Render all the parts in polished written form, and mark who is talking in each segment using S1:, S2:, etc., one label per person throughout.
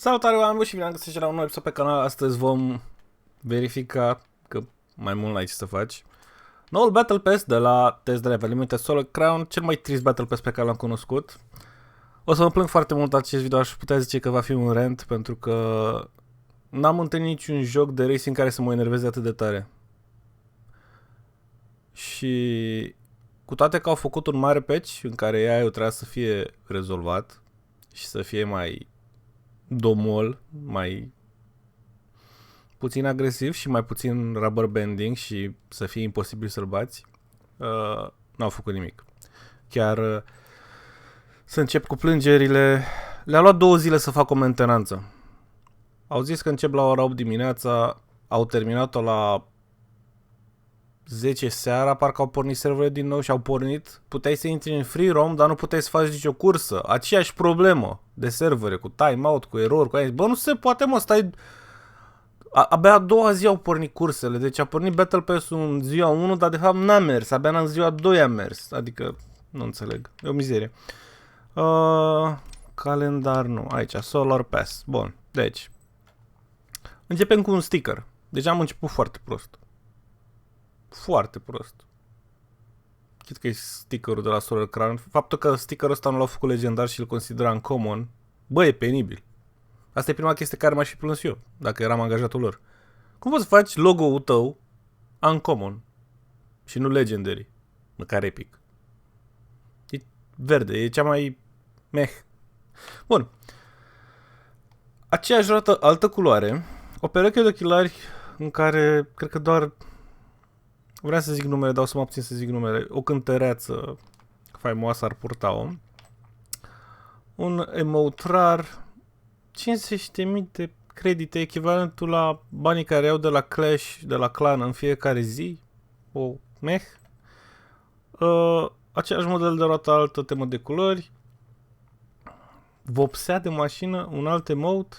S1: Salutare oameni și bine am găsit la un nou episod pe canal. Astăzi vom verifica că mai mult n-ai ce să faci. Noul Battle Pass de la Test Drive Limited Solar Crown, cel mai trist Battle Pass pe care l-am cunoscut. O să mă plâng foarte mult acest video, aș putea zice că va fi un rant, pentru că n-am întâlnit niciun joc de racing care să mă enerveze atât de tare. Și cu toate că au făcut un mare patch în care AI-ul trebuia să fie rezolvat și să fie mai domol, mai puțin agresiv și mai puțin rubber banding și să fie imposibil să-l bați, n-au făcut nimic. Chiar să încep cu plângerile, le-a luat 2 zile să fac o mentenanță. Au zis că încep la ora 8 dimineața, au terminat-o la 10 seara, parcă au pornit serverele din nou și au pornit. Puteai să intri în free roam, dar nu puteai să faci nicio cursă. Aceeași problemă de servere, cu timeout, cu error, cu aia. Bă, nu se poate, mă, stai... Abia a doua zi au pornit cursele, deci a pornit Battle Pass-ul în ziua 1, dar de fapt n-a mers, abia în ziua 2 a mers. Adică, nu înțeleg, e o mizerie. Calendar, nu, aici, Solar Pass. Bun, deci, începem cu un sticker. Deja am început foarte prost. Foarte prost. Chit că e stickerul de la Solar Crown. Faptul că stickerul ăsta nu l-au făcut legendar și îl considera uncommon, bă, e penibil. Asta e prima chestie care m-aș fi plâns eu, dacă eram angajatul lor. Cum poți să faci logo-ul tău uncommon și nu legendary, măcar epic? E verde, e cea mai meh. Bun. Aceeași roată, altă culoare, o pereche de ochelari în care, cred că doar... Vreau să zic numele, dar o să mă abțin să zic numele. O cântăreață faimoasă ar purta-o. Un emote rar. 50.000 de credite, echivalentul la banii care iau de la Clash, de la Clan în fiecare zi. O meh. Aceeași model de roată, altă temă de culori. Vopsea de mașină, un alt emote.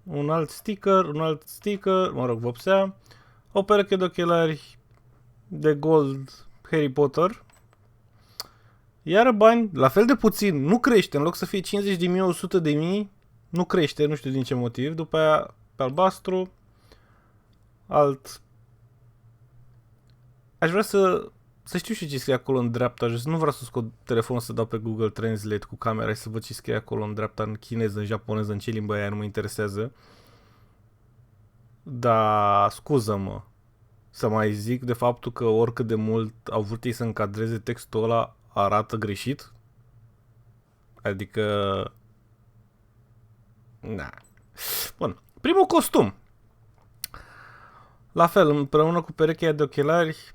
S1: Un alt sticker, mă rog, vopsea. O pereche de ochelari de gold Harry Potter. Iar bani, la fel de puțin, nu crește, în loc să fie 50.000, 100.000, nu crește, nu știu din ce motiv. După aia, pe albastru, alt... Aș vrea să știu și ce scrie acolo în dreapta jos. Nu vreau să scot telefonul să dau pe Google Translate cu camera și să văd ce scrie acolo în dreapta, în chineză, în japoneză, în ce limbă aia, nu mă interesează. Dar, scuză-mă să mai zic de faptul că oricât de mult au vrut ei să încadreze textul ăla, arată greșit. Adică... Na. Bun. Primul costum. La fel, împreună cu perechea de ochelari,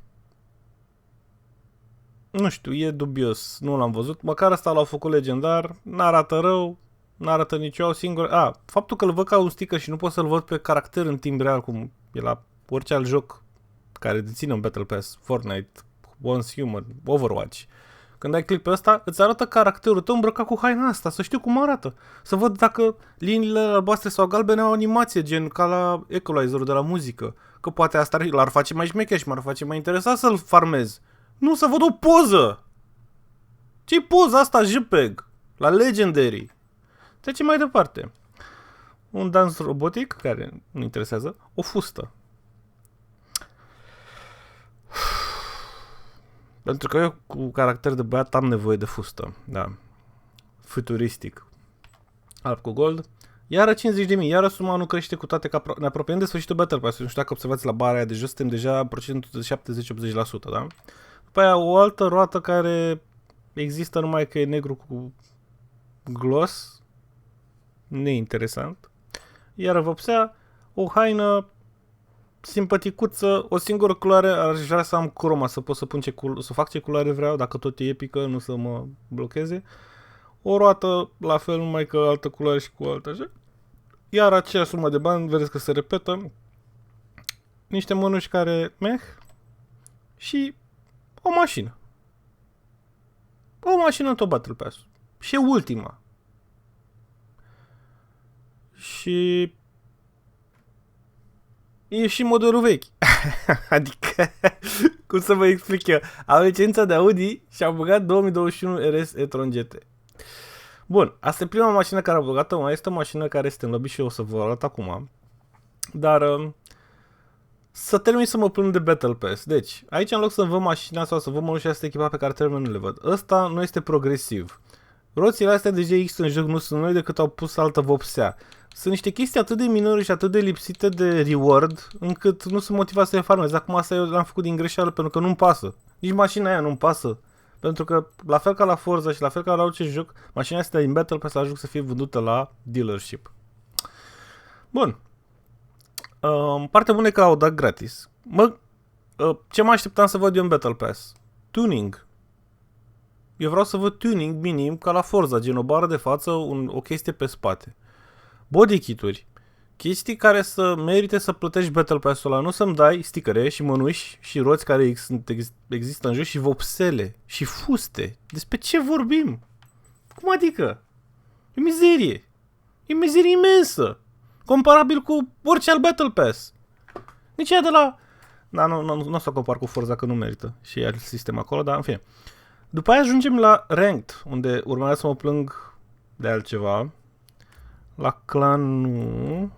S1: nu știu, e dubios. Nu l-am văzut. Măcar asta l-au făcut legendar. N-arată rău. N-arată nici eu singur. Faptul că îl văd ca un sticker și nu pot să-l văd pe caracter în timp real, cum e la orice alt joc care deține un Battle Pass, Fortnite, Once Human, Overwatch. Când ai click pe ăsta, îți arată caracterul tău îmbrăcat cu haina asta, să știu cum arată. Să văd dacă liniile albastre sau galbene au animație, gen ca la equalizerul de la muzică. Că poate asta l-ar face mai șmecher și m-ar face mai interesat să-l farmez. Nu, să văd o poză! Ce-i poza asta JPEG? La Legendary. Trecem mai departe. Un dans robotic, care nu interesează, o fustă. Pentru că eu cu caracter de băiat am nevoie de fustă, da. Futuristic. Alb cu gold. Iară 50.000, iară suma nu crește, cu toate că ne apropiem de sfârșitul Battle Pass. Nu știu dacă observați la bara aia de jos, suntem deja în procentul de 70-80%, da? După aia o altă roată care există numai că e negru cu gloss. Neinteresant. Iară vopsea, o haină simpaticuță, o singură culoare, aș vrea să am croma, să pot să pun să fac ce culoare vreau, dacă tot e epică, nu să mă blocheze. O roată, la fel, numai că altă culoare și cu altă așa. Iar aceeași sumă de bani, vedeți că se repetă. Niște mănuși care meh. Și o mașină. O mașină în tot Battle Pass. Și e ultima. Și... e și modelul vechi. Adică, cum să vă explic eu? Am licența de Audi și am băgat 2021 RS e-tron GT. Bun, asta e prima mașină care a băgat-o, mai este o mașină care este în lobby și o să vă arăt acum. Dar să termin să mă plâng de Battle Pass. Deci, aici în loc să văd mașina sau să văd mănușile astea echipa pe care trebuie nu le văd. Ăsta nu este progresiv. Roțile astea de GX în joc nu sunt noi decât au pus altă vopsea. Sunt niște chestii atât de minore și atât de lipsite de reward, încât nu sunt motivat să le farmez. Acum asta eu l-am făcut din greșeală pentru că nu-mi pasă. Nici mașina aia nu-mi pasă. Pentru că, la fel ca la Forza și la fel ca la orice joc, mașina asta din Battle Pass ajung să fie vândută la dealership. Bun. Partea bună e că au dat gratis. Ce mă așteptam să văd eu în Battle Pass? Tuning. Eu vreau să văd tuning minim ca la Forza, gen o bară de față, o chestie pe spate. Body kit-uri. Chestii care să merite să plătești Battle Pass-ul ăla. Nu să-mi dai stickere și mănuși și roți care există în joc și vopsele și fuste. Despre ce vorbim? Cum adică? E mizerie. E mizerie imensă. Comparabil cu orice alt Battle Pass. Nici aia de la... Da, nu o să compar cu Forza că nu merită. Și e alt sistem acolo, dar în fine. După aia ajungem la Ranked, unde urmează să mă plâng de altceva. La Clan nu.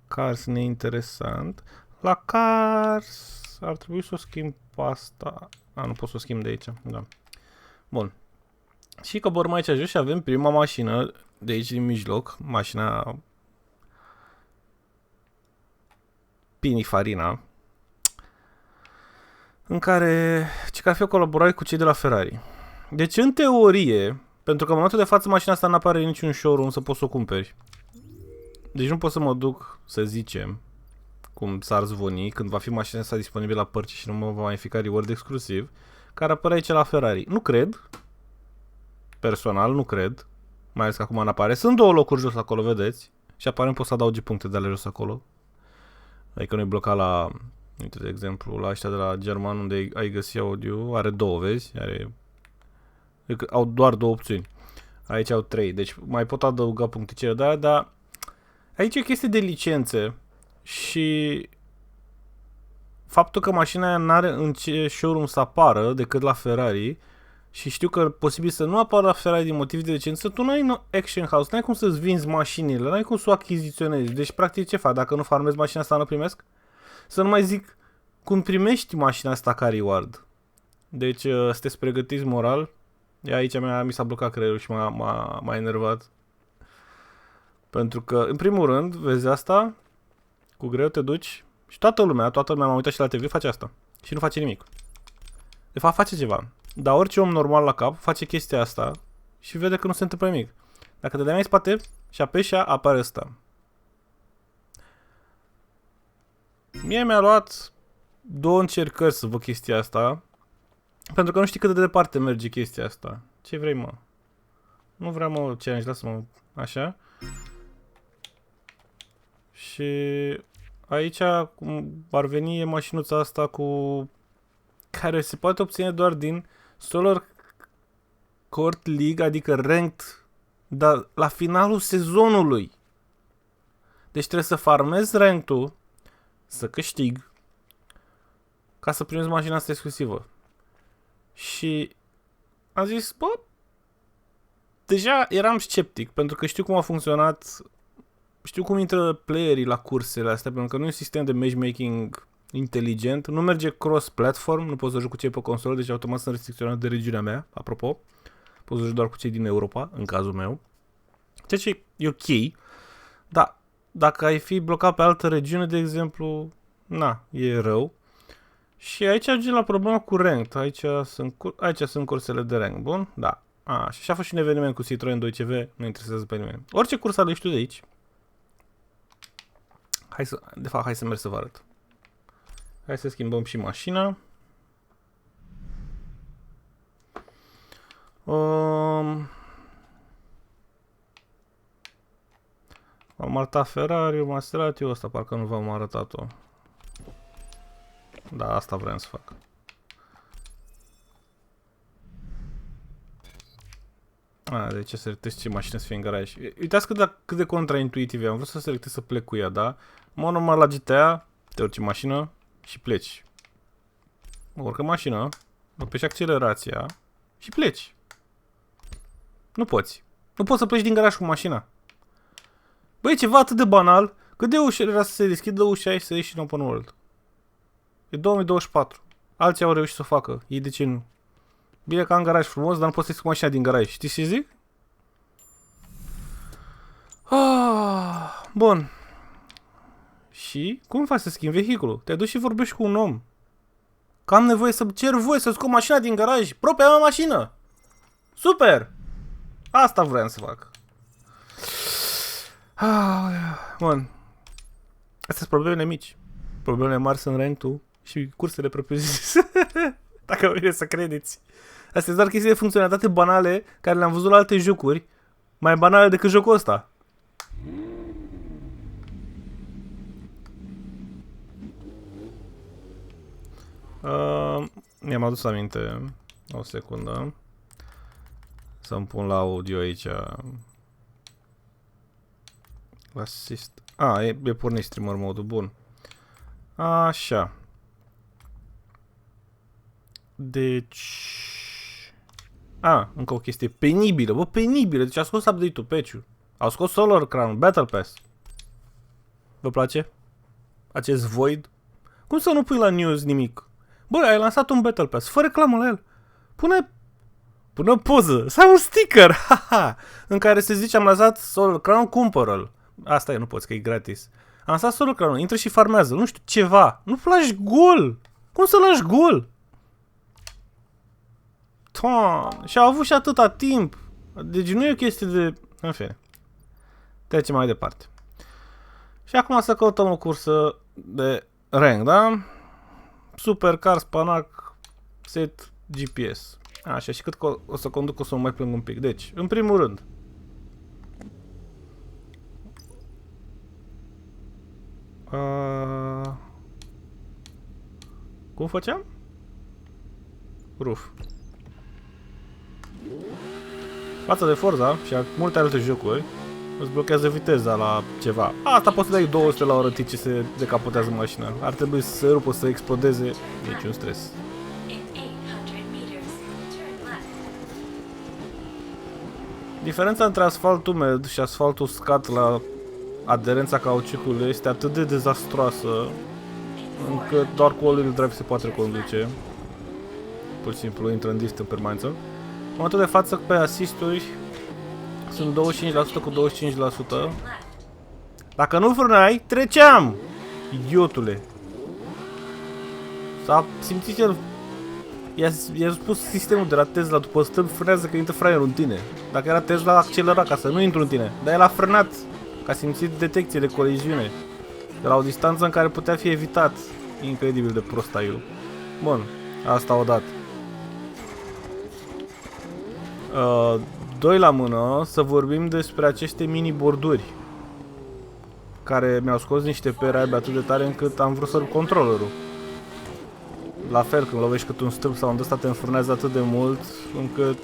S1: Cars neinteresant. La Cars ar trebui să o schimb pe asta. Nu pot să o schimb de aici. Da. Bun. Și coborâm aici jos și avem prima mașină de aici din mijloc. Mașina Pininfarina. În care ar fi o colaborare cu cei de la Ferrari. Deci, în teorie, pentru că în momentul de față mașina asta nu apare în niciun showroom să poți să o cumperi. Deci nu pot să mă duc, să zicem, cum s-ar zvoni, când va fi mașina asta disponibilă la părți și nu mă va mai fi ca reward exclusiv, care apare aici la Ferrari. Nu cred. Personal, nu cred. Mai ales că acum nu apare. Sunt două locuri jos acolo, vedeți? Și aparent poți să adaugi puncte de ale jos acolo. Adică nu e blocat la... Uite, de exemplu, la ăștia de la German, unde ai găsit audio, are două, vezi? Au doar două opțiuni. Aici au trei, deci mai pot adăuga puncticele de aia, dar aici e o chestie de licențe și faptul că mașina aia n-are în ce showroom să apară decât la Ferrari și știu că posibil să nu apară la Ferrari din motiv de licență, tu n-ai Action House, n-ai cum să-ți vinzi mașinile, n-ai cum să o achiziționezi. Deci, practic, ce fac? Dacă nu farmezi mașina asta, nu primesc? Să nu mai zic cum primești mașina asta ca reward. Deci, sunteți pregătiți moral? Aici mi s-a blocat creierul și m-a enervat. Pentru că, în primul rând, vezi asta, cu greu te duci și toată lumea m-a uitat și la TV, face asta. Și nu face nimic. De fapt, face ceva. Dar orice om normal la cap face chestia asta și vede că nu se întâmplă nimic. Dacă te dai mai în spate și apeși, apare ăsta. Mie mi-a luat 2 încercări să văd chestia asta, pentru că nu știi cât de departe merge chestia asta. Ce vrei, mă? Nu vreau, mă, challenge, lasă-mă așa. Și aici cum ar veni e mașinuța asta cu... care se poate obține doar din Solar Court League, adică ranked, dar la finalul sezonului. Deci trebuie să farmezi ranked-ul, să câștig, ca să primezi mașina asta exclusivă. Și am zis, bă, deja eram sceptic, pentru că știu cum a funcționat, știu cum intră playerii la cursele astea, pentru că nu e un sistem de matchmaking inteligent, nu merge cross-platform, nu poți să joc cu cei pe consolă, deci automat sunt restricționat de regiunea mea, apropo. Poți să joc doar cu cei din Europa, în cazul meu. Ceea ce e ok, dar dacă ai fi blocat pe altă regiune, de exemplu, e rău. Și aici ajunge la problema cu ranked. Aici sunt cursele de rank. Bun? Da. Și așa a fost și un eveniment cu Citroen 2CV. Nu interesează pe nimeni. Orice curs alegi tu de aici. Hai să merg să vă arăt. Hai să schimbăm și mașina. Am arătat Ferrari, Maserati, ăsta parcă nu v-am arătat-o. Da, asta vreau să fac. De ce selectez ce mașină să fie în garaj? Uitați cât de contraintuitiv e. Am vrut să selectez să plec cu ea, da? Mă normal la GTA, te urci în mașină și pleci. Urcă mașină, apeși accelerația și pleci. Nu poți. Nu poți să pleci din garaj cu mașina. Băi, e ceva atât de banal. Cât de ușor era să se deschidă ușa și să ieși în open world. E 2024. Alții au reușit să o facă. Ei de ce nu? Bine că am garaj frumos, dar nu poți să ieși cu mașina din garaj. Știi ce zic? Bun. Și cum faci să schimbi vehiculul? Te duci și vorbești cu un om. Că am nevoie să cer voie să scot mașina din garaj. Propria mea mașină. Super! Asta vreau să fac. Bun. Astea sunt problemele mici. Problemele mari sunt rank-ul și cursele propriu-zise. Dacă vreți să credeți. Astea sunt doar chestii de funcționalitate banale care le-am văzut la alte jocuri. Mai banale decât jocul ăsta. Mi-am adus aminte. O secundă. Să-mi pun la audio aici. Assist. E pornit streamer modul. Bun. Așa. Deci... încă o chestie penibilă. Bă, penibilă. Deci a scos update-ul, patch-ul. Au scos Solar Crown, Battle Pass. Vă place? Acest Void? Cum să nu pui la news nimic? Bă, ai lansat un Battle Pass. Fă reclamă la el. Pune poză. Sau un sticker. Haha. În care se zice am lansat Solar Crown, cumpără-l. Asta e, nu poți, că e gratis. Am lansat Solar Crown, intră și farmează. Nu știu, ceva. Nu lași gol. Cum să lași gol? Și au avut și atâta timp. Deci nu e o chestie de... În fine. Trecem mai departe. Și acum să căutăm o cursă de rank, da? Supercar, Spanac, set, GPS. Așa, și cât o să conduc o să mă mai plâng un pic. Deci, în primul rând. Cum făceam? Roof. Față de Forza și multe alte jocuri, îți blochează viteza la ceva. Asta poți să dai 200 la oră ce se decapotează mașina. Ar trebui să se rupă, să explodeze. Niciun stres. Diferența între asfalt umed și asfalt uscat la aderența cauciucului este atât de dezastroasă încât doar cu all-wheel drive se poate conduce. Pur și simplu intră în drift în permanență. În momentul de față pe asisturi sunt 25% cu 25%. Dacă nu frânai, treceam! Idiotule! S-a simțit el... I-a spus sistemul de la Tesla după stâmp, frânează că intră fraierul în tine. Dacă era Tesla, accelera ca să nu intru în tine. Dar el a frânat, că a simțit detecție de coliziune. De la o distanță în care putea fi evitat. Incredibil de prost aiul. Bun, asta odată. Doi la mână, să vorbim despre aceste mini-borduri care mi-au scos niște pere albe atât de tare încât am vrut să rup controllerul. La fel, când lovești cât un stâlp sau un ăsta te înfurnează atât de mult încât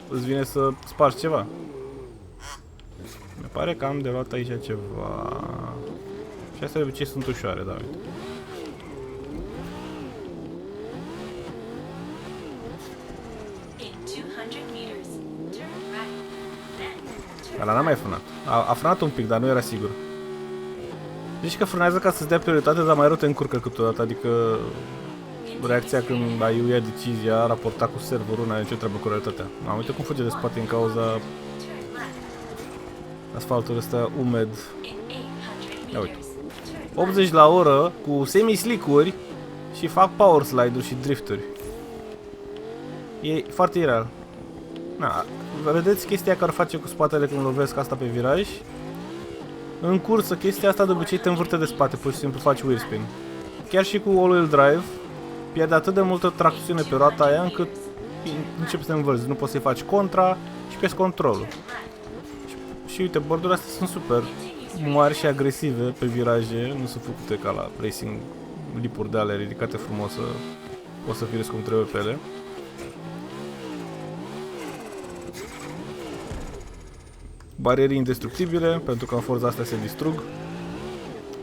S1: îți vine să spargi ceva. Mi pare că am de luat aici ceva. Și astea de obicei sunt ușoare, da, uite. Ăla n-a mai frânat. A frânat un pic, dar nu era sigur. Zici că frânează ca să-ți dea prioritate, dar mai rău te încurcă câteodată, adică reacția când ai ia decizia, raporta cu serverul, n-are nicio treabă cu realitatea. Am uitat cum fuge de spate în cauza asfaltul ăsta umed. Ia uite. 80 la oră cu semi-slick-uri și fac power slide-uri și drifturi. E foarte ireal. Na, vedeți chestia care face cu spatele când lovesc asta pe viraj? În cursă, chestia asta de obicei te învârte de spate, pur și simplu faci wheel spin. Chiar și cu all-wheel drive, pierde atât de multă tracțiune pe roata aia încât începi să te învârți. Nu poți să-i faci contra și pierzi controlul. Și uite, bordurile astea sunt super mari și agresive pe viraje, nu sunt făcute ca la racing, lipuri de ale ridicate frumos, o să firesc cum trebuie pe ele. Bariere indestructibile, pentru că în Forza astea se distrug.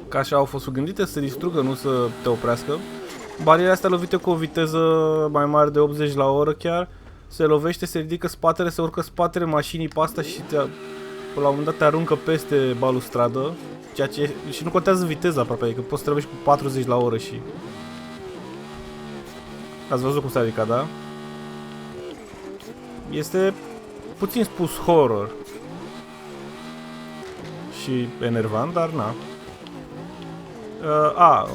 S1: Ca așa au fost gândite să se distrugă, nu să te oprească. Barierele astea lovite cu o viteză mai mare de 80 la oră chiar se lovește, se ridică spatele, se urcă spatele mașinii pe asta și până la un moment dat te aruncă peste balustradă, ceea ce și nu contează viteza aproape, adică poți să te lovești cu 40 la oră și... Ați văzut cum s-a ridicat, da? Este puțin spus horror și enervant, dar na.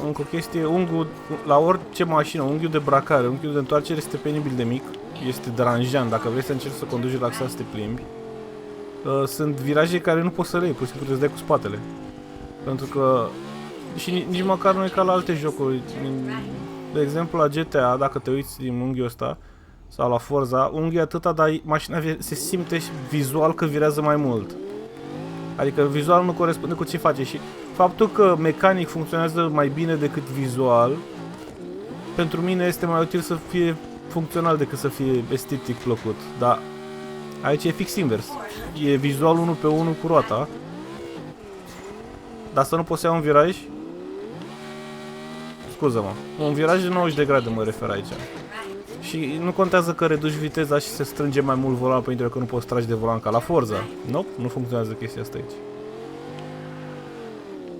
S1: Încă o chestie, unghiul, la orice mașină, unghiul de bracare, unghiul de întoarcere este penibil de mic, este deranjant, dacă vrei să încerci să conduci relaxat, să te plimbi. Sunt viraje care nu poți să le iei, pur și simplu trebuie să dai cu spatele. Pentru că, și nici măcar nu e ca la alte jocuri, de exemplu la GTA, dacă te uiți din unghiul ăsta, sau la Forza, unghiul e atâta, dar mașina se simte vizual că virează mai mult. Adică vizual nu corespunde cu ce face și faptul că mecanic funcționează mai bine decât vizual, pentru mine este mai util să fie funcțional decât să fie estetic plăcut. Dar aici e fix invers. E vizual 1 pe 1 cu roata. Dar să nu poți să iau un viraj? Scuză-mă. Un viraj de 90 de grade mă refer aici. Și nu contează că reduci viteza și se strânge mai mult volan pentru că nu poți tragi de volan ca la Forza. Nope, nu funcționează chestia asta aici.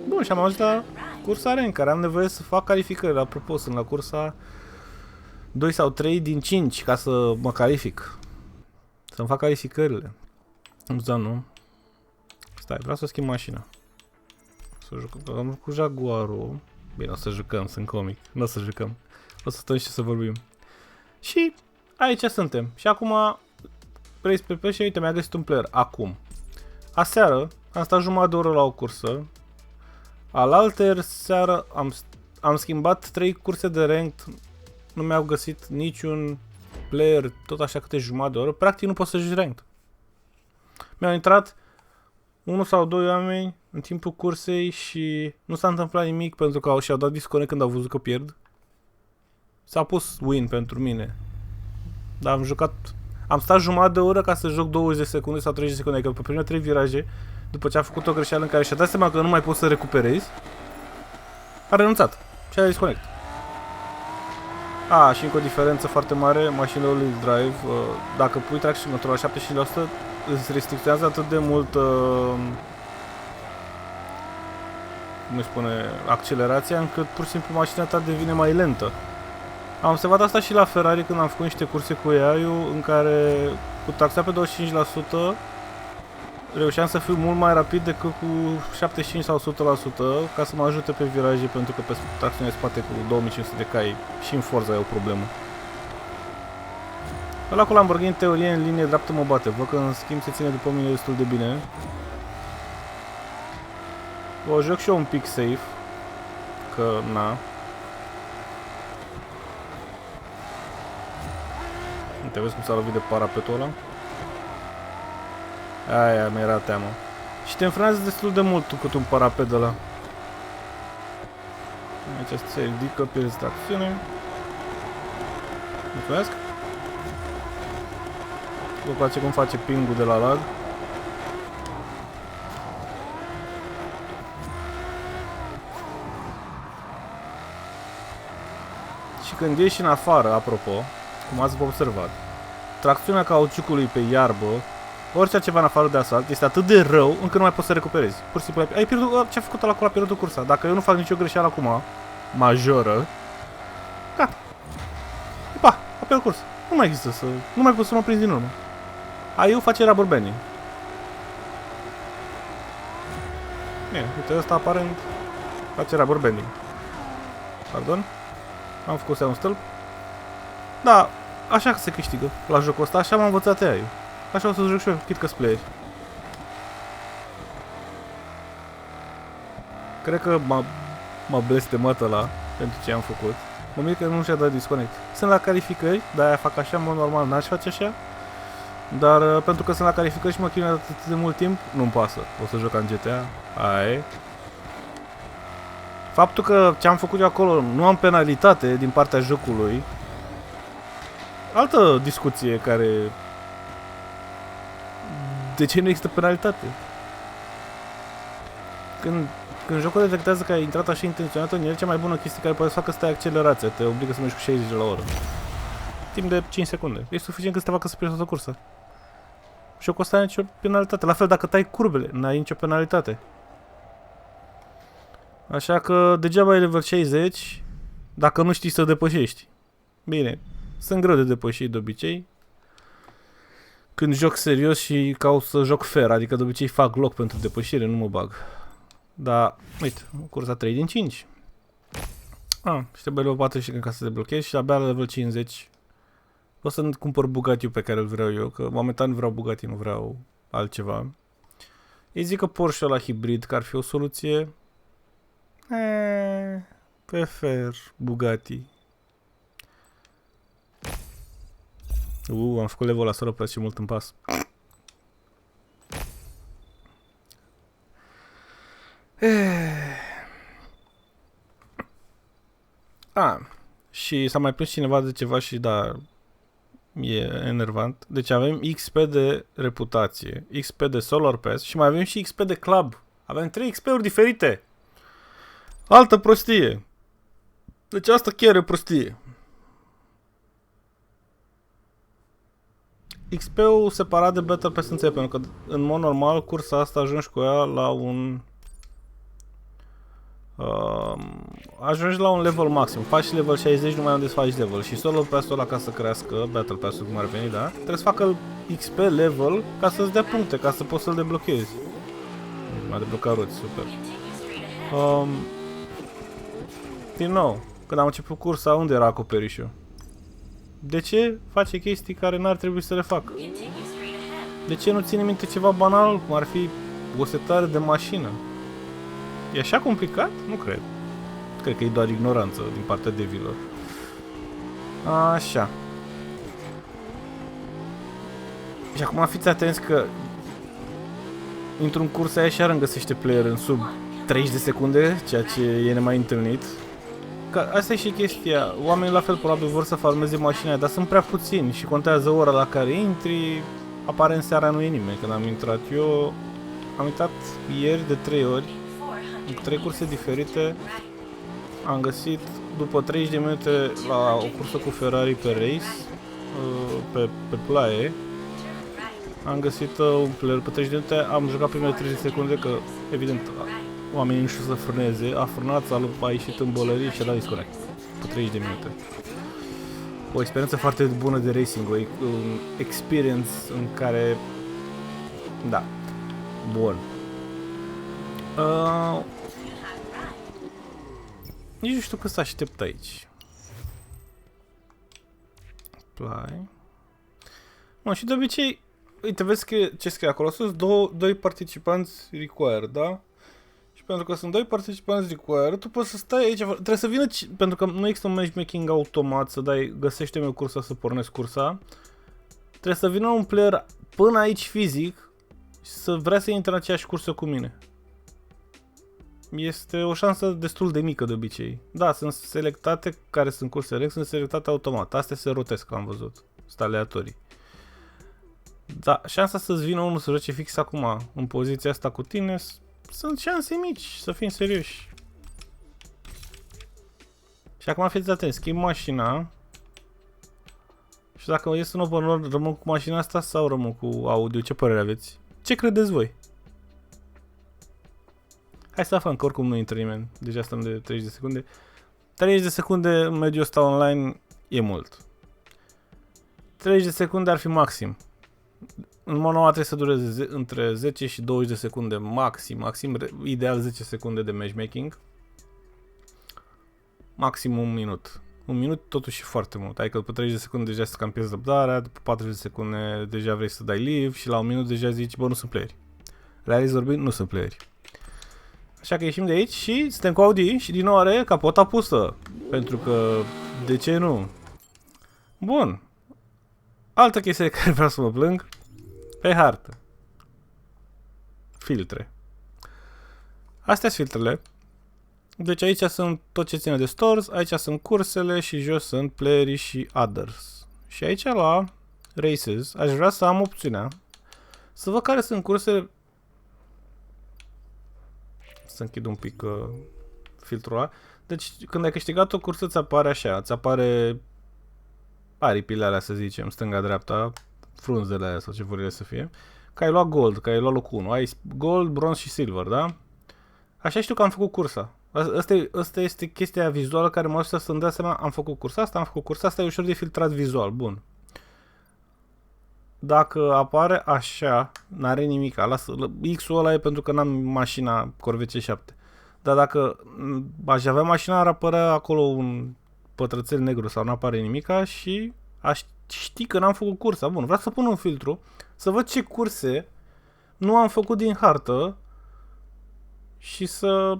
S1: Bun, și am ajuns la cursa Ren, care am nevoie să fac calificări. Apropo, sunt la cursa 2 sau 3 din 5 ca să mă calific. Să-mi fac calificările. Nu? Stai, vreau să schimb mașina. Să jucăm cu Jaguarul. Bine, o să jucăm, sunt comic. Nu o să jucăm. O să stăm și să vorbim. Și aici suntem. Și acum vrei spre pe și uite, mi-a găsit un player. Acum. Aseară am stat jumătate de oră la o cursă. Alaltă seară am schimbat 3 curse de ranked. Nu mi-au găsit niciun player tot așa câte jumătate de oră. Practic nu poți să joci ranked. Mi-au intrat 1 sau 2 oameni în timpul cursei și nu s-a întâmplat nimic pentru că și-au dat disconnect când au văzut că pierd. S-a pus win pentru mine. Dar am jucat... Am stat jumătate de oră ca să joc 20 de secunde sau 30 de secunde. Adică pe primele 3 viraje, după ce a făcut o greșeală în care și-a dat seama că nu mai poți să recuperezi, a renunțat și a dat disconnect. Și încă o diferență foarte mare, mașinile all-wheel drive, dacă pui traction control la 75%, îți restricționează atât de mult cum îi spune, accelerația, încât pur și simplu mașina ta devine mai lentă. Am observat asta și la Ferrari când am făcut niște curse cu AI-ul în care cu taxa pe 25% reușeam să fiu mult mai rapid decât cu 75 sau 100% ca să mă ajute pe viraje, pentru că pe tracțiunea de spate cu 2500 de cai și în Forza e o problemă. Ăla cu Lamborghini, în teorie, în linie dreaptă mă bate. Văd că în schimb se ține după mine destul de bine. O joc și eu un pic safe, că na. Uite, vezi cum s-a lovit de parapetul ăla? Aia mi-era teamă. Și te înfrânează destul de mult cât un parapet ăla. Aici se ridică, pierzi tracțiune. Mulțumesc. Vă place cum face ping-ul de la lag. Și când ieși în afară, apropo, cum ați observat, tracțiunea cauciucului pe iarbă, orice altceva în afară de asfalt, este atât de rău încât nu mai poți să recuperezi. Pur și simplu ai pierdut, ce-a făcut ăla cu a pierdut cursa. Dacă eu nu fac nicio greșeală acum, majoră, gata. A pierdut cursa. Nu mai există nu mai pot să mă prind din urmă. AI-ul face rubber banding. Bine, uite, ăsta aparent face rubber banding. Pardon? Am făcut un stâlp. Da, așa că se câștigă la jocul ăsta, așa m-am învățat AI-ul. Așa o să joc și eu, chit că player. Cred că m-a blestemat ăla pentru ce am făcut. Mă mir că nu și-a dat disconnect. Sunt la calificări, de-aia fac așa, în mod normal n-aș face așa. Dar pentru că sunt la calificări și mă chinuie atât de mult timp, nu-mi pasă. O să joc în GTA. Aia. Faptul că ce-am făcut eu acolo, nu am penalitate din partea jocului. Altă discuție care... De ce nu există penalitate? Când jocul detectează că ai intrat așa intenționat în el, cea mai bună chestie care poate să facă asta e accelerația. Te obligă să mergi cu 60 la oră. timp de 5 secunde. E suficient că să te facă să pierzi o cursă. Și o costa nicio penalitate. La fel, dacă tai curbele, n-ai nicio penalitate. Așa că degeaba e level 60 dacă nu știi să depășești. Bine, sunt greu de depășit de obicei. Când joc serios și caut să joc fair, adică de obicei fac loc pentru depășire, nu mă bag. Dar, uite, cursa 3 din 5. Și trebuie level 40 ca să te blochezi și abia la level 50 o să cumpăr Bugatti pe care îl vreau eu, că momentan vreau Bugatti, nu vreau altceva. Îi zic că Porsche la hibrid, că ar fi o soluție. Prefer Bugatti. Am făcut level la soră pe și mult în pas. Și s-a mai plâns cineva de ceva și da, e enervant. Deci avem XP de reputație, XP de Solar Pass și mai avem și XP de Club. Avem 3 XP-uri diferite. Altă prostie. Deci asta chiar e prostie. XP-ul separat de Battle Pass înțeleg, pentru că în mod normal cursa asta ajungi cu ea la un... ajungi la un level maxim. Faci level 60, nu mai unde să faci level. Și Solar Pass-ul ăla ca să crească, Battle Pass-ul cum ar veni, da? Trebuie să facă XP level ca să-ți dea puncte, ca să poți să-l deblochezi. M-a deblocat roți, super. Din nou, când am început cursa, unde era acoperișul? De ce face chestii care n-ar trebui să le fac? De ce nu ține minte ceva banal, cum ar fi o setare de mașină? E așa complicat? Nu cred. Cred că e doar ignoranță din partea devilor. Așa. Și acum fiți atenți că într-un curs aia și-ar găsește player în sub 30 de secunde, ceea ce e nemai întâlnit. Că asta e și chestia. Oamenii la fel probabil vor să farmeze mașina, dar sunt prea puțini și contează ora la care intri. Apare în seara nu e nimeni. Când am intrat eu, am intrat ieri de 3 ori, în 3 curse diferite. Am găsit după 30 de minute la o cursă cu Ferrari pe race, pe plaie. Am găsit un player pe 30 de minute, am jucat primele 30 de secunde, că evident oamenii nu știu să frâneze, a frânat, a ieșit în bolărie și a dat disconnect pe 30 de minute. O experiență foarte bună de racing, un experience în care... Da. Bun. Nici nu știu cât să aștept aici. Apply. Mă, și de obicei, uite, vezi că ce scrie acolo sus? Doi participanți required, da? Și pentru că sunt 2 participanți required, tu poți să stai aici, trebuie să vină, pentru că nu există un matchmaking automat, să dai, găsește-mi o cursă să pornesc cursa. Trebuie să vină un player până aici fizic și să vrea să intre în aceeași cursă cu mine. Este o șansă destul de mică de obicei. Da, sunt selectate, care sunt curse sunt selectate automat. Astea se rotesc, am văzut. Sunt aleatorii. Da, șansa să-ți vină unul să joace fix acum, în poziția asta cu tine, sunt șanse mici, să fim serioși. Și acum fiți atenți, schimb mașina. Și dacă ies în open world, rămân cu mașina asta sau rămân cu audio? Ce părere aveți? Ce credeți voi? Hai să aflăm că oricum nu intră nimeni. Deja stăm de 30 de secunde. 30 de secunde în mediul ăsta online e mult. 30 de secunde ar fi maxim. În mod normal trebuie să dureze între 10 și 20 de secunde maxim, ideal 10 secunde de matchmaking. Maxim un minut. Un minut totuși e foarte mult. Adică după 30 de secunde deja să cam pierzi răbdarea, după 40 de secunde deja vrei să dai leave și la un minut deja zici, bă, nu sunt playeri. Realist vorbind, nu sunt playeri. Așa că ieșim de aici și suntem cu Audi și din nou are capota pusă. Pentru că, de ce nu? Bun. Altă chestie de care vreau să mă plâng. Pe hartă. Filtre. Astea sunt filtrele. Deci aici sunt tot ce ține de stores, aici sunt cursele și jos sunt playerii și others. Și aici la races aș vrea să am opțiunea să văd care sunt cursele. Să închid un pic filtrul ăla. Deci când ai câștigat o cursă îți apare așa, îți apare aripile alea, să zicem, stânga-dreapta, frunzele alea sau ce vor ele să fie, că ai luat gold, că ai luat locul 1, ai gold, bronz și silver, da? Așa știu că am făcut cursa. Asta este chestia vizuală care mă ajută să-mi dea seama, am făcut cursa asta, am făcut cursa asta, e ușor de filtrat vizual, bun. Dacă apare așa, n-are nimic, X-ul ăla e pentru că n-am mașina Corvette 7. Dar dacă aș avea mașina, ar apărea acolo un pătrățel negru sau n-apare nimica și aș ști că n-am făcut cursa. Bun, vreau să pun un filtru, să văd ce curse nu am făcut din hartă și să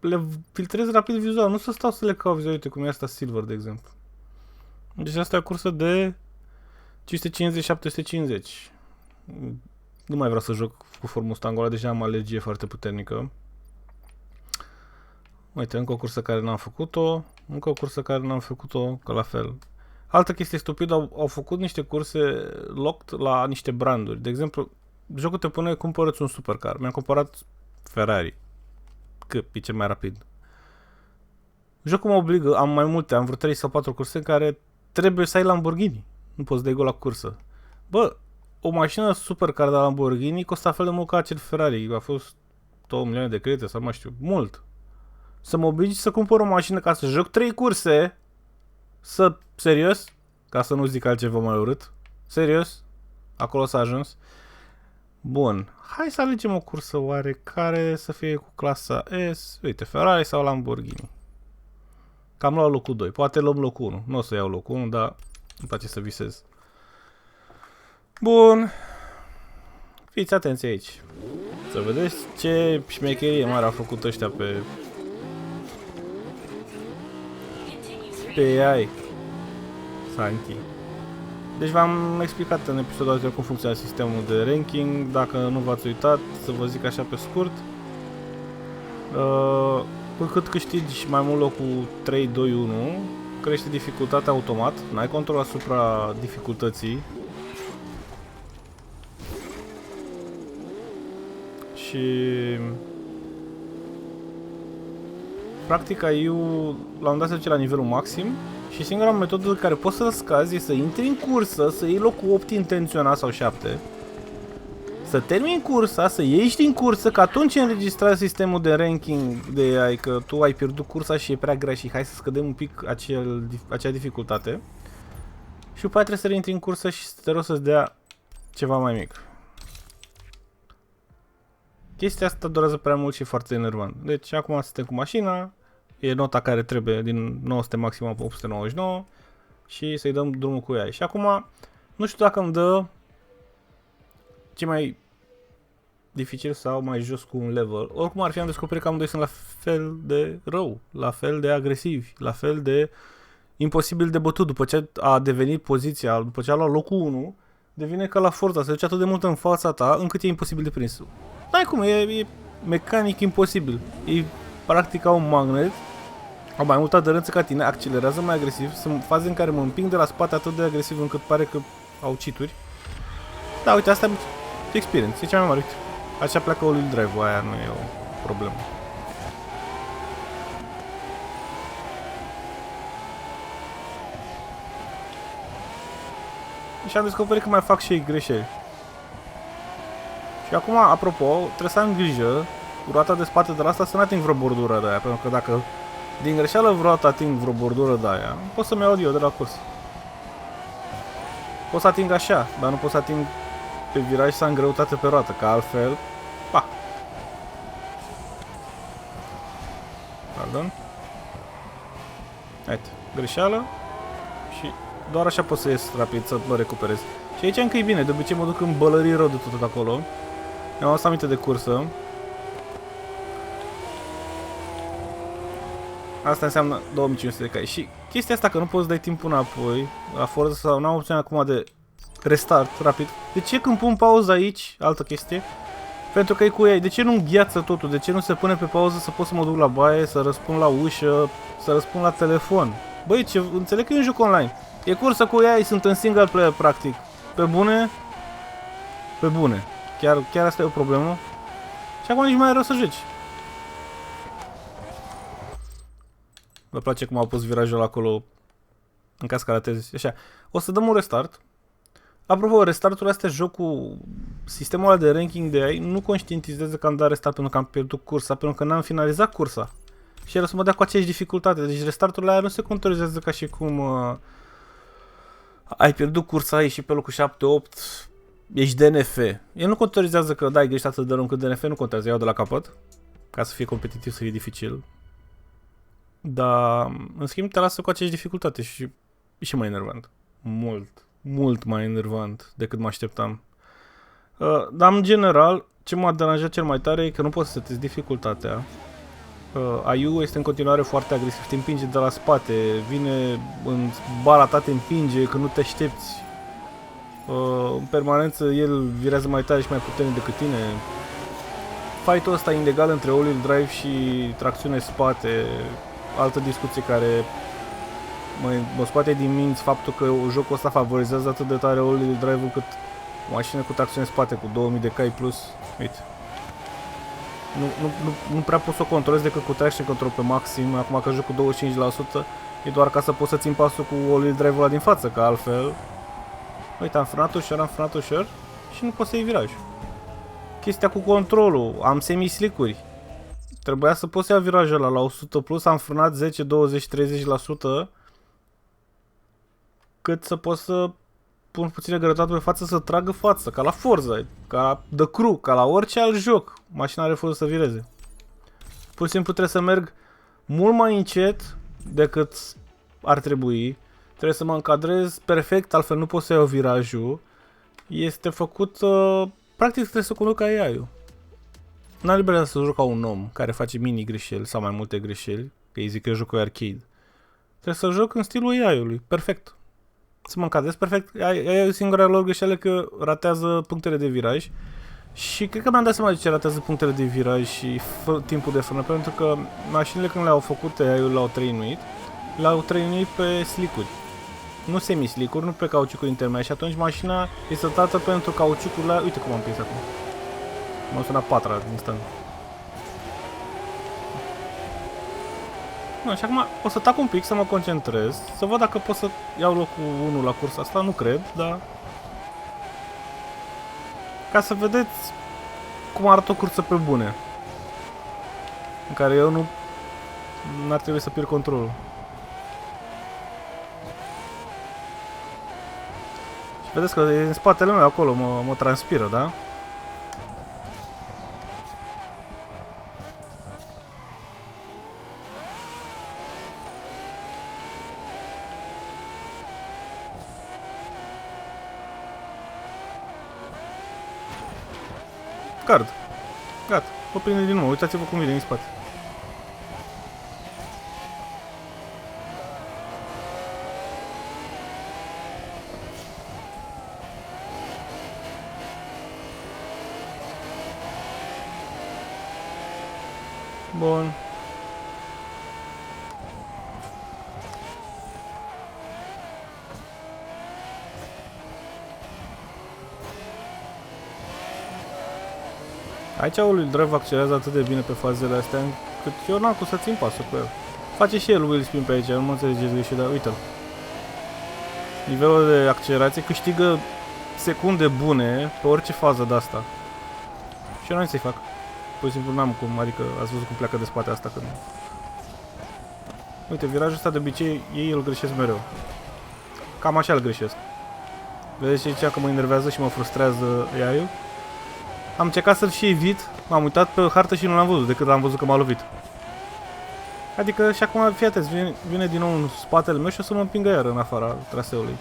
S1: le filtrez rapid vizual. Nu să stau să le caut vizual, uite cum e asta Silver, de exemplu. Deci asta e o cursă de 550-750. Nu mai vreau să joc cu Ford Mustang ăla, deja am alergie foarte puternică. Uite, încă o cursă care n-am făcut-o, încă o cursă care n-am făcut-o, că la fel. Altă chestie stupidă, au făcut niște curse locked la niște branduri. De exemplu, jocul te pune, cumpărăți un supercar. Mi-am cumpărat Ferrari, că e cel mai rapid. Jocul mă obligă, am mai multe, am vreo 3 sau 4 curse în care trebuie să ai Lamborghini. Nu poți să dai gol la cursă. Bă, o mașină supercar de Lamborghini costă fel de mult ca acel Ferrari. A fost 2 milioane de credite sau mai știu, mult. Să mă obligi să cumpăr o mașină ca să joc 3 curse. Serios? Ca să nu zic altceva mai urât. Serios? Acolo s-a ajuns. Bun. Hai să alegem o cursă oarecare să fie cu clasa S. Uite, Ferrari sau Lamborghini. Cam luat locul 2. Poate luăm locul 1. Nu o să iau locul 1, dar îmi place să visez. Bun. Fiți atenți aici. Să vedeți ce șmecherie mare au făcut ăștia pe AI. Santi. Deci v-am explicat în episodul anterior cum funcționează sistemul de ranking. Dacă nu v-ați uitat, să vă zic așa pe scurt. Cu cât câștigi mai mult locul 3, 2, 1, crește dificultatea automat. N-ai control asupra dificultății. Și practic AI-ul la un dat se duce la nivelul maxim și singura metodă în care poți să-l scazi e să intri în cursă, să iei locul 8 intenționat sau 7, să termini cursa, să ieși din cursă, că atunci înregistrezi sistemul de ranking de AI că tu ai pierdut cursa și e prea grea și hai să scădem un pic acea dificultate. Și după aia trebuie să reintri în cursă și te rog să-ți dea ceva mai mic. Chestia asta durează prea mult și e foarte enervant. Deci acum suntem cu mașina, e nota care trebuie din 900 maxim 899 și să-i dăm drumul cu ea. Și acum, nu știu dacă îmi dă ce mai dificil sau mai jos cu un level. Oricum ar fi, am descoperit că amândoi sunt la fel de rău, la fel de agresivi, la fel de imposibil de bătut. După ce a devenit poziția, după ce a luat locul 1, devine ca la Forza, se duce atât de mult în fața ta încât e imposibil de prins. N-ai cum, e mecanic imposibil. Ei practic au un magnet, au mai multă aderență ca tine, accelerează mai agresiv, sunt faze în care mă împing de la spate atât de agresiv încât pare că au cheat-uri. Da, uite, asta e experience, e cea mai mare, uite. Așa pleacă all-wheel drive-ul, aia nu e o problemă. Și am descoperit că mai fac și ei greșeli. Și acum, apropo, trebuie să am grijă cu roata de spate de la asta să nu ating vreo bordură de aia, pentru că dacă din greșeală vreodată ating vreo bordură de aia, pot să-mi iau eu de la curs. Pot să ating așa, dar nu pot să ating pe viraj să am greutate pe roată, că altfel, pa! Pardon. Uite, greșeală și doar așa pot să ies rapid, să mă recuperez. Și aici încă e bine, de obicei mă duc în bălării rău de tot acolo. Mi-am adus aminte de cursă. Asta înseamnă 2500 de cai. Și chestia asta că nu poți dai timpul înapoi la Forza sau n-am opțiunea acum de restart rapid. De ce când pun pauză aici, altă chestie, pentru că e cu ei, de ce nu îngheață totul? De ce nu se pune pe pauză să pot să mă duc la baie, să răspund la ușă, să răspund la telefon? Băi, ce, înțeleg că e un joc online. E cursă cu ei, sunt în single player practic. Pe bune? Pe bune. Chiar asta e o problemă. Și acum nici mai e rău să joci. Vă place cum au pus virajul acolo în caz că ratezi, așa. O să dăm un restart. Apropo, restartul astea, jocul, sistemul ăla de ranking de AI nu conștientizează că am dat restart pentru că am pierdut cursa, pentru că n-am finalizat cursa. Și el o să mă dea cu aceeași dificultate. Deci restartul ăla nu se contorizează ca și cum ai pierdut cursa, ai ieșit pe locul 7-8, ești DNF. El nu contorizează că dai greșit atât de rău încât DNF nu contează, iau de la capăt. Ca să fie competitiv, să fie dificil. Dar, în schimb, te lasă cu aceeași dificultate și e și mai enervant. Mult mai enervant decât mă așteptam. Dar, în general, ce m-a deranjat cel mai tare e că nu poți să setezi dificultatea. AI-ul este în continuare foarte agresiv, te împinge de la spate, vine în bara ta, te împinge când nu te aștepți. În permanență el virează mai tare și mai puternic decât tine. Fight-ul ăsta ilegal între all-wheel drive și tracțiune spate, altă discuție care mă scoate din minți faptul că jocul ăsta favorizează atât de tare all-wheel drive-ul cât o mașină cu tracțiune spate cu 2000 de cai plus. Uite. Nu prea pot să o controlez decât cu traction control pe maxim. Acum că joc cu 25% e doar ca să pot să țin pasul cu all-wheel drive-ul ăla din față, că altfel... Uite, am frânat ușor și nu pot să iei viraj. Chestia cu controlul, am semi-slick-uri. Trebuia să pot să iau virajul ăla la 100 plus, am frânat 10, 20, 30% cât să pot să pun puțină greutate pe față să tragă față, ca la Forza, ca la The Crew, ca la orice alt joc. Mașina refuză să vireze. Pur și simplu trebuie să merg mult mai încet decât ar trebui. Trebuie să mă încadrez perfect, altfel nu pot să iau virajul. Este făcut... practic trebuie să conduc ca AI-ul. N-am libertatea să joc ca un om care face mini greșeli sau mai multe greșeli, că îi zic că jocul e arcade. Trebuie să joc în stilul AI-ului, perfect. Să mă încadrez perfect. AI-ul singura lor greșeală că ratează punctele de viraj. Și cred că mi-am dat seama de ce ratează punctele de viraj și timpul de frână, pentru că mașinile când le-au făcut AI-ul, l-au trăinuit pe slick-uri. Nu semi-slick-uri, nu pe cauciucuri intermediare și atunci mașina este tratată pentru cauciucul la... Uite cum am prins acum. M-a sunat patra instant. No, și acum o să tac un pic să mă concentrez, să văd dacă pot să iau locul 1 la cursa asta, nu cred, dar... Ca să vedeți cum arată o cursă pe bune. În care eu nu... N-ar trebui să pierd controlul. Și vedeți că e în spatele meu acolo, mă transpiră, da? Card. Gata. Vă prinde din nou. Uitați-vă cum vine în spate. Bun. Aici all-wheel drive accelerează atât de bine pe fazele astea încât eu n-am cum să țin pasul cu el. Face și el wheel spin pe aici, nu mă înțelegeți greșit, dar uite-l. Nivelul de accelerație câștigă secunde bune pe orice fază de asta. Și eu n-am să-i fac. Pur și simplu n-am cum, adică ați văzut cum pleacă de spate asta când... Uite, virajul ăsta de obicei ei îl greșesc mereu. Cam așa îl greșesc. Vedeți ce zicea că mă enervează și mă frustrează AI-ul? Am încercat să-l și evit, m-am uitat pe hartă și nu l-am văzut, decât am văzut că m-a lovit. Adică și acum, fii atenți, vine din nou în spatele meu și o să mă împingă iar în afara traseului.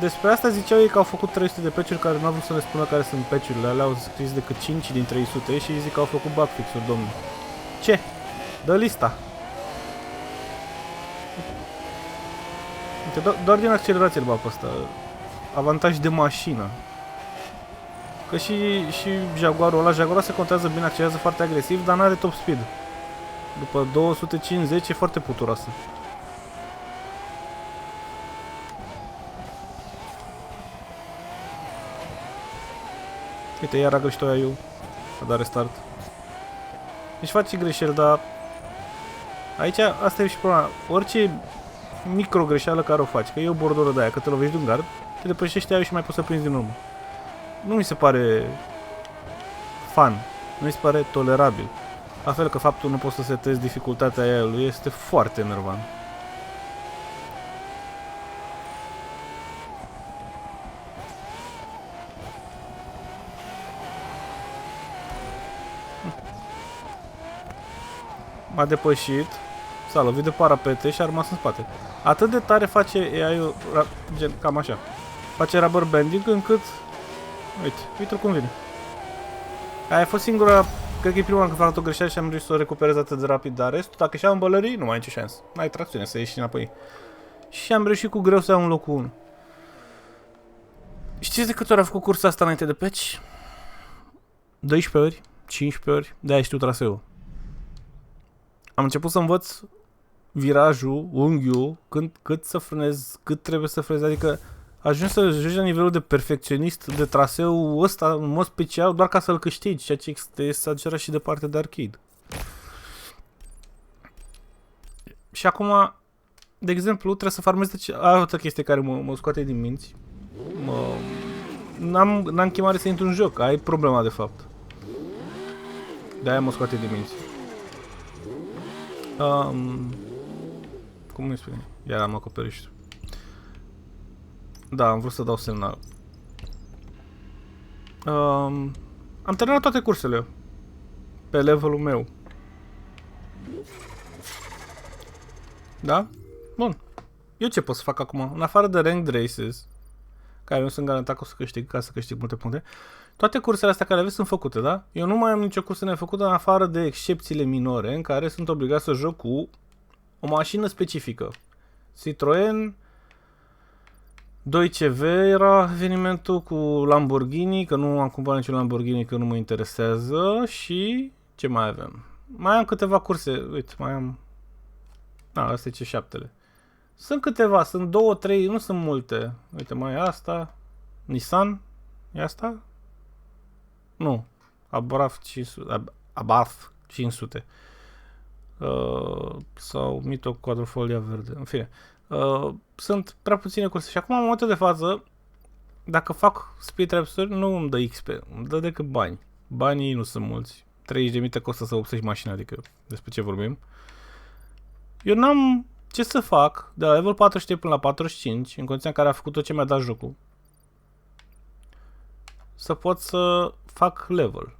S1: Despre asta ziceau ei că au făcut 300 de patch-uri care nu au vrut să ne spună care sunt patch-urile alea, au scris decât 5 din 300 și zic că au făcut bug fix-uri, domnule. Ce? Dă lista! Uite, doar din accelerație îl bag pe ăsta. Avantaj de mașină. Că și Jaguarul ăla, Jaguarul se contează bine, accelerează foarte agresiv, dar n-are top speed. După 250 e foarte puturoasă. Uite, iar a greșit eu. A dat restart. Deci face greșeli, dar... Aici, asta e și problema. Orice micro greșeală care o faci, că e o bordură de aia, că te lovești de un gard, te depășești aia și mai poți să prinzi din urmă. Nu mi se pare fun, nu mi se pare tolerabil. La fel că faptul nu poți să setezi dificultatea aia este foarte enervant. M-a depășit, s-a lovit de parapete și a rămas în spate. Atât de tare face AI-ul, gen, cam așa. Face rubber banding încât... Uite cum vine. Aia a fost singura... Cred că e prima când fac o greșeală și am reușit să o recuperez atât de rapid, dar restul, dacă și-am bălării, nu mai ai nicio șansă. N-ai tracțiune să ieși înapoi. Și am reușit cu greu să iau un locul 1. Știți de câte ori a făcut cursa asta înainte de patch? 12 ori? 15 ori? De-aia știu traseul. Am început să învăț virajul, unghiul, cât să frânez, cât trebuie să frânez, adică ajungi să ajungi la nivelul de perfecționist de traseu ăsta în mod special doar ca să-l câștigi, ceea ce este exagerat și de parte de arcade. Și acum, de exemplu, trebuie să farmez altă chestie care mă scoate din minți. N-am chemare să intru în joc, ai problema de fapt. De-aia mă scoate din minți. Cum îi spune? Iar am acoperiș. Da, am vrut să dau semnal. Am terminat toate cursele pe levelul meu. Da? Bun. Eu ce pot să fac acum? În afară de ranked races, care nu sunt garantat că o să câștig, ca să câștig multe puncte, toate cursele astea care aveți sunt făcute, da? Eu nu mai am nicio cursă nefăcută în afară de excepțiile minore în care sunt obligat să joc cu o mașină specifică. Citroen 2CV era evenimentul cu Lamborghini, că nu am cumpărat niciun Lamborghini, că nu mă interesează. Și ce mai avem? Mai am câteva curse, uite, mai am... Asta e C7-le. Sunt câteva, sunt 2, 3, nu sunt multe. Uite, mai e asta. Nissan, e asta? Nu. Abarth 500. Abarth 500. Sau Mito Quadrifolia verde. În fine. Sunt prea puține curse. Și acum, în momentul de față, dacă fac speed trap-uri, nu îmi dă XP. Îmi dă decât bani. Banii nu sunt mulți. 30.000 te costă să obsești mașina, adică despre ce vorbim. Eu n-am ce să fac de la level 43 până la 45, în condiția în care a făcut tot ce mi-a dat jocul, să pot să fac level.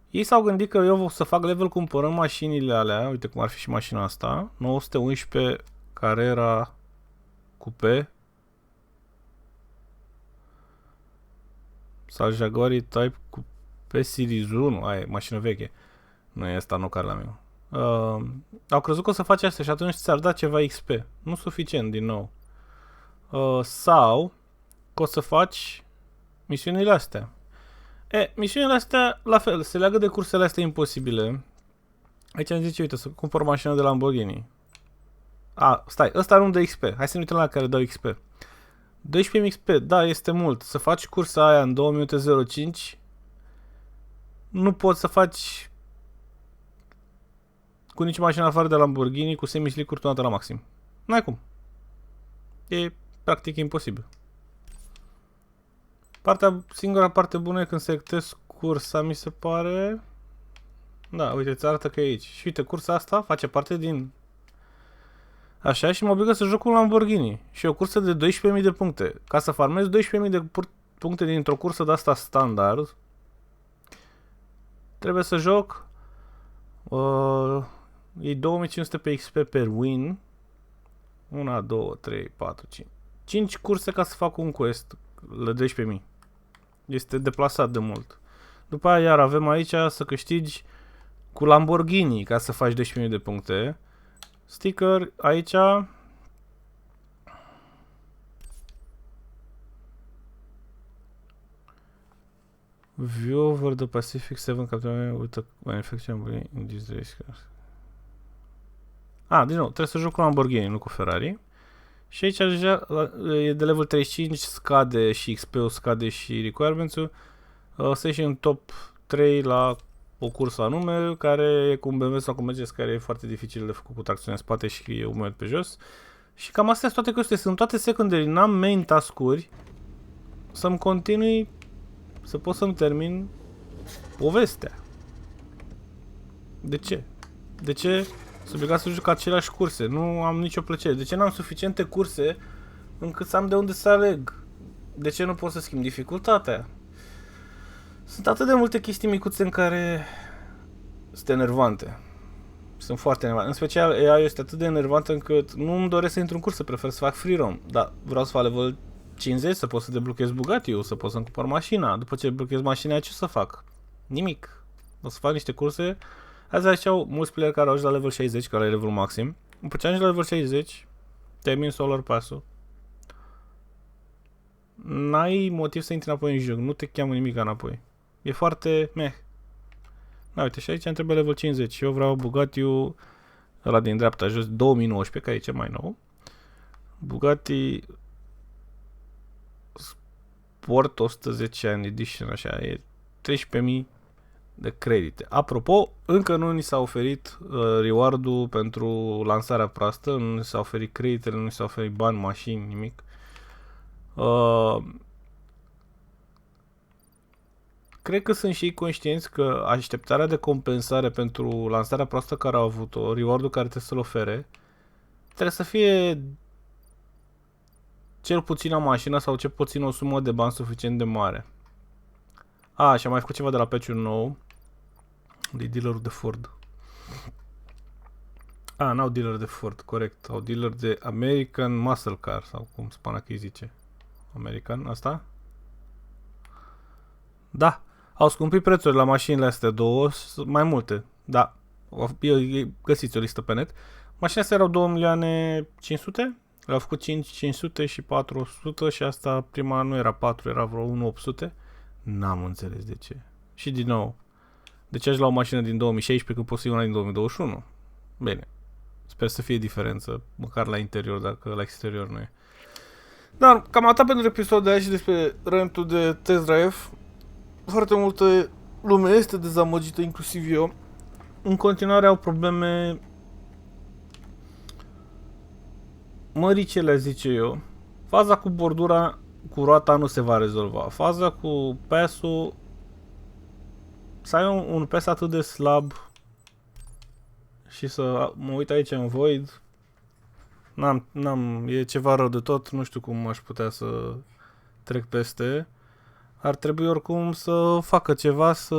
S1: Ei s-au gândit că eu o să fac level cumpărând mașinile alea, uite cum ar fi și mașina asta, 911 Carrera Coupe sau Jaguar Type Coupe Series 1, aia e mașină veche, nu e asta, nu care la meu. Au crezut că o să faci asta și atunci ți-ar da ceva XP, nu suficient din nou. Sau că o să faci misiunile astea. Misiunile astea, la fel, se leagă de cursele astea imposibile. Aici am zice, uite, să cumpăr mașina de Lamborghini. Stai, ăsta nu dă XP. Hai să ne uităm la care dau XP. 12.000 XP, da, este mult. Să faci cursa aia în 2 minute 05, nu poți să faci cu nici mașină afară de Lamborghini cu semi-slicuri tunată la maxim. N-ai cum. E practic imposibil. Singura parte bună e când selectezi cursa, mi se pare. Da, uite, îți arată că e aici. Și uite, cursa asta face parte din... Așa, și mă obligă să joc cu un Lamborghini. Și o cursă de 12.000 de puncte. Ca să farmez 12.000 de puncte dintr-o cursă de asta standard, trebuie să joc... e 2500 pe XP per win. 1, 2, 3, 4, 5. 5 curse ca să fac un quest la 12.000. Este deplasat de mult. După aia iar avem aici să câștigi cu Lamborghini ca să faci 12.000 de puncte. Sticker aici. View over the Pacific 7 Captain with a manufacturing in this race. Din nou, trebuie să joc cu Lamborghini, nu cu Ferrari. Și aici deja e de level 35, scade și XP-ul, scade și requirements-ul. Să ieși în top 3 la o cursă anume, care e cu un BMW sau cu Mercedes, care e foarte dificil de făcut cu tracțiune în spate și e umed pe jos. Și cam astea sunt toate chestiile. Sunt toate secundary, n-am main task-uri să-mi continui, să pot să-mi termin povestea. De ce? De ce sunt obligat să joc aceleași curse? Nu am nicio plăcere. De ce n-am suficiente curse încât să am de unde să aleg? De ce nu pot să schimb dificultatea? Sunt atât de multe chestii micuțe în care sunt enervante. Sunt foarte enervante. În special AI este atât de enervantă încât nu îmi doresc să intru în cursă, prefer să fac free roam. Dar vreau să fac level 50, să pot să deblochez Bugatti-ul, să pot să-mi cumpăr mașina. După ce deblochez mașina, ce să fac? Nimic. O să fac niște curse. Azi ziceau mulți player care au ajuns la level 60, care e levelul maxim. După ce ajungi la level 60, termin Solar Pass-ul. N-ai motiv să intri înapoi în joc, nu te cheamă nimic înapoi. E foarte meh. Da, uite, și aici îmi trebuie level 50 și eu vreau Bugatti-ul ăla din dreapta jos, 2019, care e cel mai nou. Bugatti Sport 110 ani Edition, așa, e 13.000 de credite. Apropo, încă nu ni s-a oferit reward-ul pentru lansarea proastă, nu ni s-a oferit creditele, nu ni s-a oferit bani, mașini, nimic. Cred că sunt și ei conștienți că așteptarea de compensare pentru lansarea proastă care au avut-o, reward-ul care trebuie să-l ofere, trebuie să fie cel puțin o mașină sau cel puțin o sumă de bani suficient de mare. Și am mai făcut ceva de la patch-ul nou. De dealerul de Ford. N-au dealer de Ford, corect. Au dealer de American Muscle Car, sau cum spune că îi zice. American, asta? Da. Au scumpit prețurile la mașinile astea două, mai multe. Da. Găsiți o listă pe net. Mașinile astea erau 2.500.000. Le-au făcut 500 și 400 și asta prima nu era 4, era vreo 1.800. N-am înțeles de ce. Și din nou, de ce aș lua o mașină din 2016 când pot să iei una din 2021? Bine. Sper să fie diferență, măcar la interior, dacă la exterior nu e. Dar cam atât pentru episodul de azi și despre rentul de test drive. Foarte multă lume este dezamăgită, inclusiv eu. În continuare au probleme măricele, zice eu. Faza cu bordura cu roata nu se va rezolva. Faza cu PES-ul, să ai un PES atât de slab și să mă uit aici în Void, e ceva rău de tot, nu știu cum aș putea să trec peste. Ar trebui oricum să facă ceva să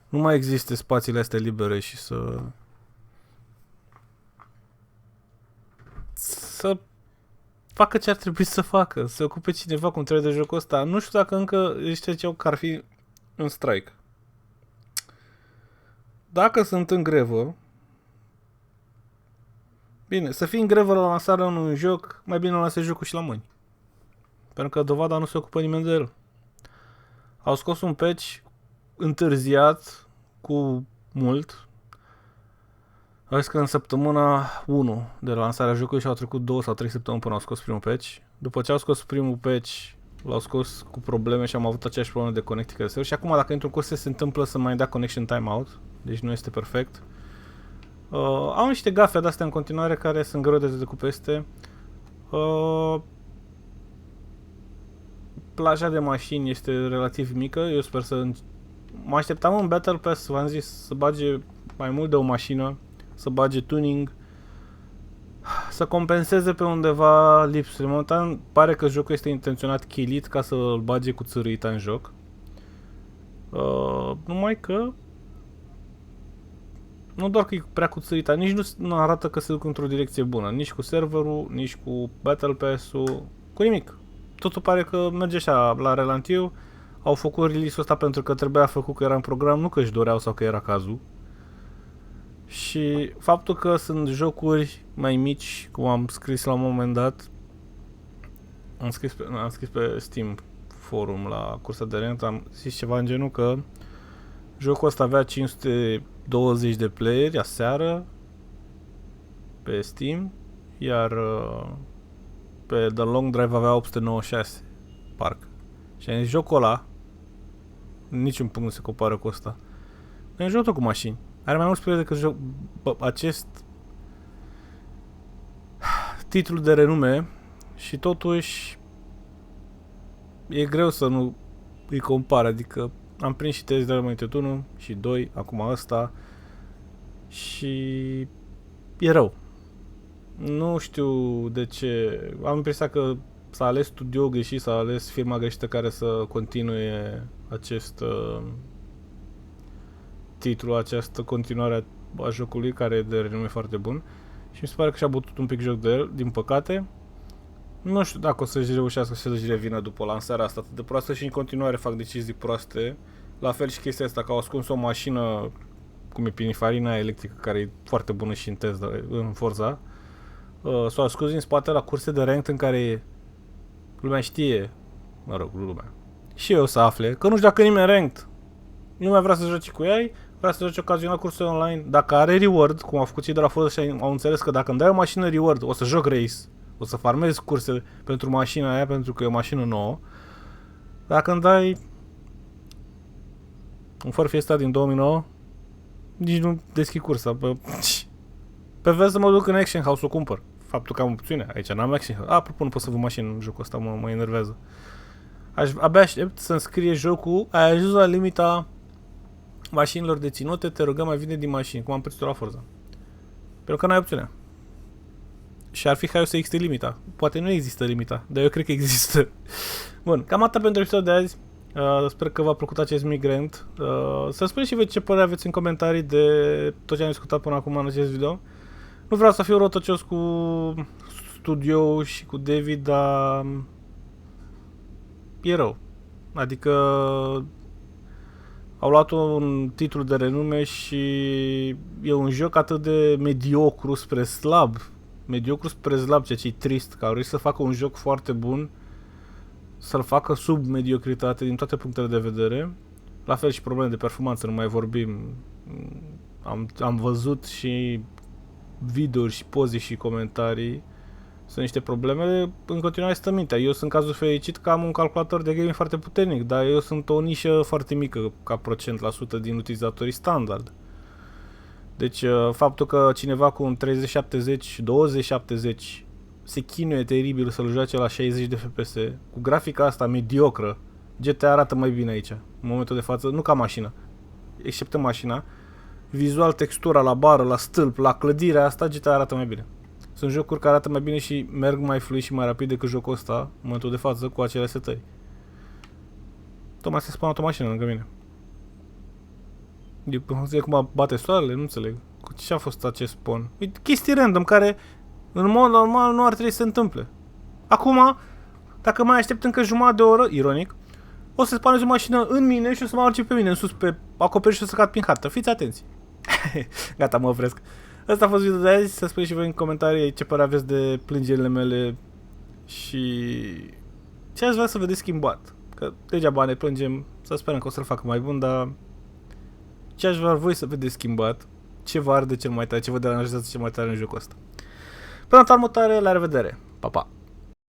S1: nu mai existe spațiile astea libere și să facă ce ar trebui să facă, să ocupe cineva cum trebuie de jocul ăsta. Nu știu dacă încă ziceau că ar fi în strike. Dacă sunt în grevă, bine, să fii în grevă la lansarea unui joc, mai bine lase jocul și la mâini. Pentru că dovada nu se ocupă nimeni de el. Au scos un patch întârziat cu mult. Au zis că în săptămâna 1 de lansarea jocului și au trecut 2 sau 3 săptămâni până au scos primul patch. După ce au scos primul patch, l-au scos cu probleme și am avut aceeași problemă de connectică de server. Și acum dacă intru în curse se întâmplă să mai dea connection timeout. Deci nu este perfect. Au niște gafe de-astea în continuare care sunt greu de trecut peste. Plaja de mașini este relativ mică. Eu sper să... Mă așteptam în Battle Pass, v-am zis, să bage mai mult de o mașină, să bage tuning, să compenseze pe undeva lipsurile. Momentan pare că jocul este intenționat killit ca să îl bage cu țărâita în joc. Numai că nu doar că e prea cu țărâita, nici nu arată că se duc într-o direcție bună. Nici cu serverul, nici cu Battle Pass-ul, cu nimic. Totul pare că merge așa la relantiu. Au făcut release-ul ăsta pentru că trebuia făcut, că era în program, nu că își doreau sau că era cazul. Și faptul că sunt jocuri mai mici, cum am scris la un moment dat, am scris pe Steam forum la cursa de rent, am zis ceva în genul că jocul ăsta avea 520 de playeri aseară pe Steam, iar pe The Long Drive avea 896, parcă. Și am zis, jocul ăla, niciun punct nu se compară cu ăsta. E un joc tot cu mașini. Are mai mulți playeri decât acest titlu de renume și totuși e greu să nu îi compar, adică am prins și Tales of the Unmade 1 și 2, acum ăsta și e rău. Nu știu de ce, am impresia că s-a ales studio greșit, s-a ales firma greșită care să continue acest titlu, această continuare a jocului care e de renume foarte bun și mi se pare că și-a bătut un pic joc de el, din păcate. Nu știu dacă o să-și reușească să-și revină după lansarea asta atât de proastă și în continuare fac decizii proaste. La fel și chestia asta că au ascuns o mașină cum e Pininfarina electrică care e foarte bună și în Forza. S-au ascuns din spate la curse de ranked în care lumea știe, mă rog, lumea, și eu să afle că nu știu dacă nimeni ranked. Lumea vrea să joace cu ei, vrea să joace ocazional curse online. Dacă are reward, cum au făcut cei de la Forza și au înțeles că dacă îmi dai o mașină reward, o să joc race, o să farmez curse pentru mașina aia, pentru că e o mașină nouă. Dacă îmi dai un Ford Fiesta din 2009, nici nu deschid cursa. Pe vezi să mă duc în Action House să o cumpăr. Faptul că am opțiune. Aici n-am Action House. Apropo, nu pot să văd mașină în jocul ăsta, mă enervează. Abia aștept să-mi scrie jocul, ai ajuns la limita mașinilor deținute, te rugăm mai vine din mașini, cum am prețit la Forza. Pentru că n-ai opțiunea. Și ar fi hai să existe limita. Poate nu există limita, dar eu cred că există. Bun, cam atât pentru episodul de azi. Sper că v-a plăcut acest migrant. Să spuneți și voi ce părere aveți în comentarii de tot ce am discutat până acum în acest video. Nu vreau să fiu rotocios cu studio și cu David, dar e rău. Adică au luat un titlu de renume și e un joc atât de mediocru spre slab. Mediocru spre slab, ceea ce e trist, că au reușit să facă un joc foarte bun, să-l facă sub mediocritate din toate punctele de vedere. La fel și probleme de performanță, nu mai vorbim. Am văzut și videouri și poze și comentarii. Sunt niște probleme, în continuare stă mintea. Eu sunt cazul fericit că am un calculator de gaming foarte puternic, dar eu sunt o nișă foarte mică ca procent la sută din utilizatorii standard. Deci faptul că cineva cu un 3070, 2070 se chinuie teribil să-l joace la 60 de FPS, cu grafica asta mediocră, GTA arată mai bine aici, în momentul de față, nu ca mașina, exceptă mașina, vizual, textura la bară, la stâlp, la clădirea asta, GTA arată mai bine. Sunt jocuri care arată mai bine și merg mai fluid și mai rapid decât jocul ăsta, în momentul de față, cu acele setări. Tocmai se spawnat o mașină lângă mine. E cum bate soarele, nu înțeleg. Ce a fost acest spawn? E chestii random care, în mod normal, nu ar trebui să se întâmple. Acum, dacă mai aștept încă jumătate de oră, ironic, o să spawnez o mașină în mine și o să mă arunce pe mine în sus pe acoperiș și o să cad prin hartă. Fiți atenți! Gata, mă opresc. Asta a fost videoul de azi. Să spuneți și voi în comentarii ce părere aveți de plângerile mele și ce aș vrea să vedeți schimbat. Că degeaba ne plângem, să sperăm că o să-l facă mai bun, dar ce aș vrea voi să vedeți schimbat, ce vă arde cel mai tare, ce vă deranjează cel mai tare în jocul ăsta. Până data următoare, la revedere! Pa, pa!